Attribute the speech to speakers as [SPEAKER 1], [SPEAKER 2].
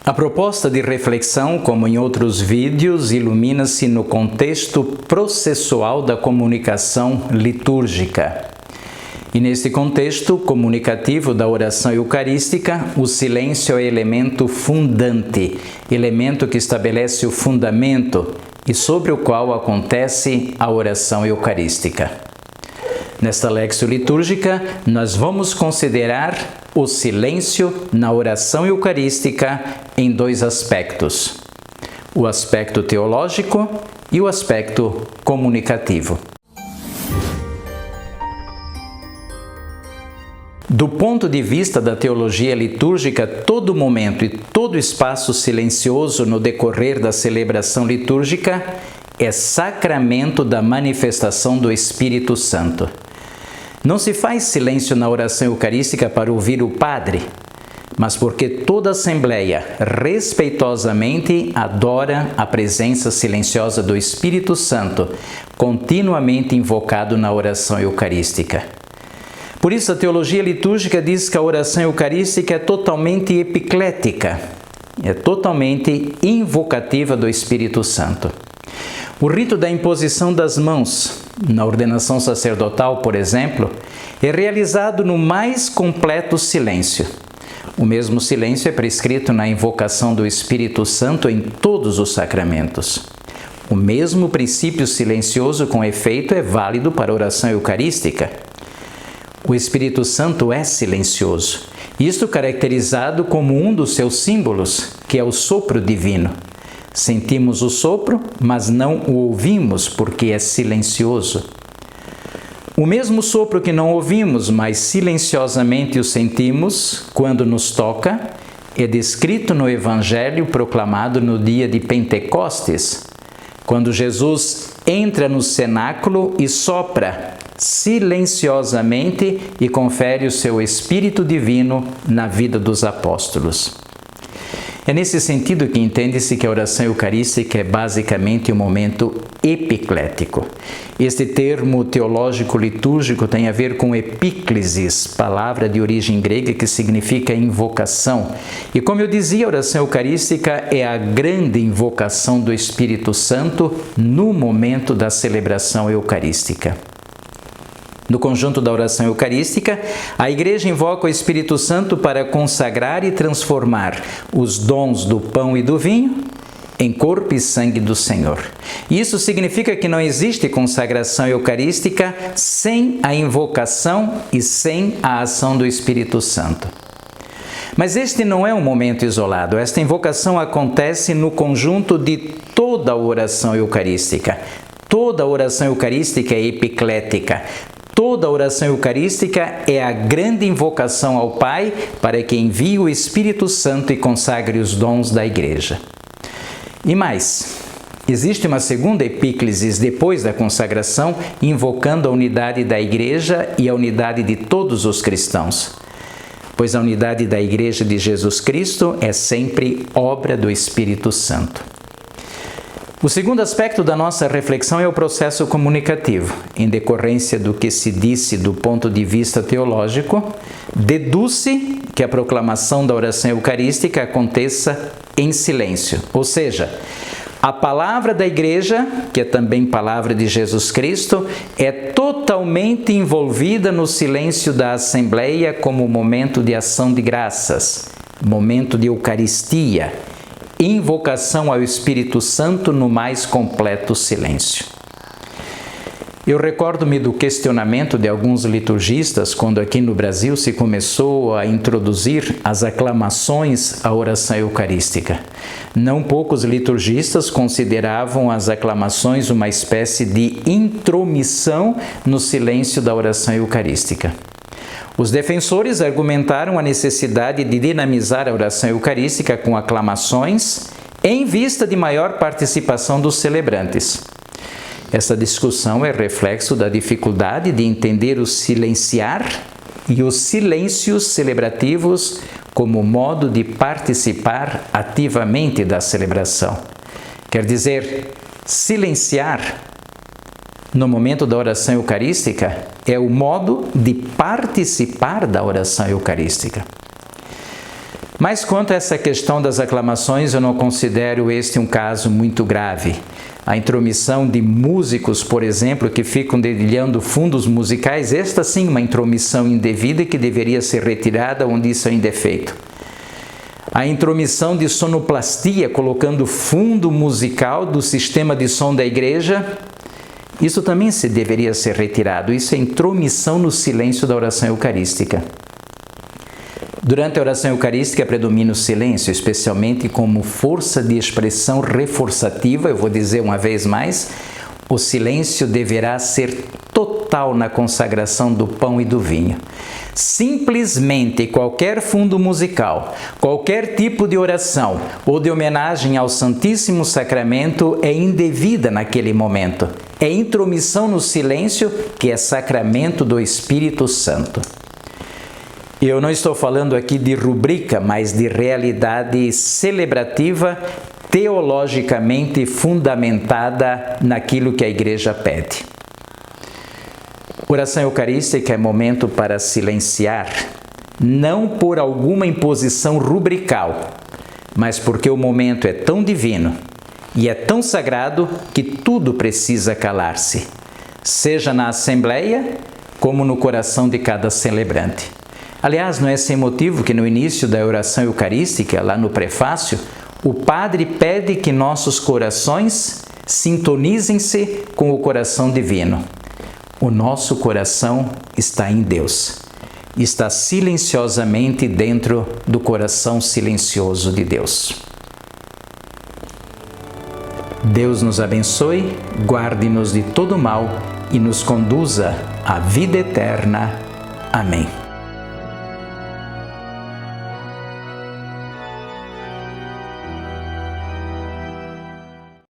[SPEAKER 1] A proposta de reflexão, como em outros vídeos, ilumina-se no contexto processual da comunicação litúrgica. E neste contexto comunicativo da oração eucarística, o silêncio é elemento fundante, elemento que estabelece o fundamento e sobre o qual acontece a oração eucarística. Nesta Lexio litúrgica, nós vamos considerar o silêncio na oração eucarística em dois aspectos: o aspecto teológico e o aspecto comunicativo. Do ponto de vista da teologia litúrgica, todo momento e todo espaço silencioso no decorrer da celebração litúrgica é sacramento da manifestação do Espírito Santo. Não se faz silêncio na oração eucarística para ouvir o padre, mas porque toda a Assembleia respeitosamente adora a presença silenciosa do Espírito Santo, continuamente invocado na oração eucarística. Por isso, a teologia litúrgica diz que a oração eucarística é totalmente epiclética, é totalmente invocativa do Espírito Santo. O rito da imposição das mãos, na ordenação sacerdotal, por exemplo, é realizado no mais completo silêncio. O mesmo silêncio é prescrito na invocação do Espírito Santo em todos os sacramentos. O mesmo princípio silencioso com efeito é válido para a oração eucarística. O Espírito Santo é silencioso, isto caracterizado como um dos seus símbolos, que é o sopro divino. Sentimos o sopro, mas não o ouvimos porque é silencioso. O mesmo sopro que não ouvimos, mas silenciosamente o sentimos quando nos toca, é descrito no Evangelho proclamado no dia de Pentecostes, quando Jesus entra no cenáculo e sopra silenciosamente e confere o seu Espírito Divino na vida dos apóstolos. É nesse sentido que entende-se que a oração eucarística é basicamente um momento epiclético. Este termo teológico litúrgico tem a ver com epíclesis, palavra de origem grega que significa invocação. E como eu dizia, a oração eucarística é a grande invocação do Espírito Santo no momento da celebração eucarística. No conjunto da oração eucarística, a Igreja invoca o Espírito Santo para consagrar e transformar os dons do pão e do vinho em corpo e sangue do Senhor. Isso significa que não existe consagração eucarística sem a invocação e sem a ação do Espírito Santo. Mas este não é um momento isolado. Esta invocação acontece no conjunto de toda a oração eucarística. Toda a oração eucarística é epiclética. Toda a oração eucarística é a grande invocação ao Pai para que envie o Espírito Santo e consagre os dons da Igreja. E mais, existe uma segunda epíclesis depois da consagração, invocando a unidade da Igreja e a unidade de todos os cristãos, pois a unidade da Igreja de Jesus Cristo é sempre obra do Espírito Santo. O segundo aspecto da nossa reflexão é o processo comunicativo. Em decorrência do que se disse do ponto de vista teológico, deduz-se que a proclamação da oração eucarística aconteça em silêncio, ou seja, a palavra da Igreja, que é também palavra de Jesus Cristo, é totalmente envolvida no silêncio da Assembleia como momento de ação de graças, momento de Eucaristia, invocação ao Espírito Santo no mais completo silêncio. Eu recordo-me do questionamento de alguns liturgistas quando aqui no Brasil se começou a introduzir as aclamações à oração eucarística. Não poucos liturgistas consideravam as aclamações uma espécie de intromissão no silêncio da oração eucarística. Os defensores argumentaram a necessidade de dinamizar a oração eucarística com aclamações em vista de maior participação dos celebrantes. Essa discussão é reflexo da dificuldade de entender o silenciar e os silêncios celebrativos como modo de participar ativamente da celebração. Quer dizer, silenciar no momento da oração eucarística é o modo de participar da oração eucarística. Mas quanto a essa questão das aclamações, eu não considero este um caso muito grave. A intromissão de músicos, por exemplo, que ficam dedilhando fundos musicais, esta sim uma intromissão indevida que deveria ser retirada onde isso ainda é feito. A intromissão de sonoplastia, colocando fundo musical do sistema de som da igreja, isso também deveria ser retirado. Isso é intromissão no silêncio da oração eucarística. Durante a oração eucarística predomina o silêncio, especialmente como força de expressão reforçativa. Eu vou dizer uma vez mais, o silêncio deverá ser total na consagração do pão e do vinho. Simplesmente qualquer fundo musical, qualquer tipo de oração ou de homenagem ao Santíssimo Sacramento é indevida naquele momento. É intromissão no silêncio, que é sacramento do Espírito Santo. Eu não estou falando aqui de rubrica, mas de realidade celebrativa, teologicamente fundamentada naquilo que a Igreja pede. Oração eucarística é momento para silenciar, não por alguma imposição rubrical, mas porque o momento é tão divino e é tão sagrado que tudo precisa calar-se, seja na assembleia como no coração de cada celebrante. Aliás, não é sem motivo que no início da oração eucarística, lá no prefácio, o padre pede que nossos corações sintonizem-se com o coração divino. O nosso coração está em Deus. Está silenciosamente dentro do coração silencioso de Deus. Deus nos abençoe, guarde-nos de todo mal e nos conduza à vida eterna. Amém.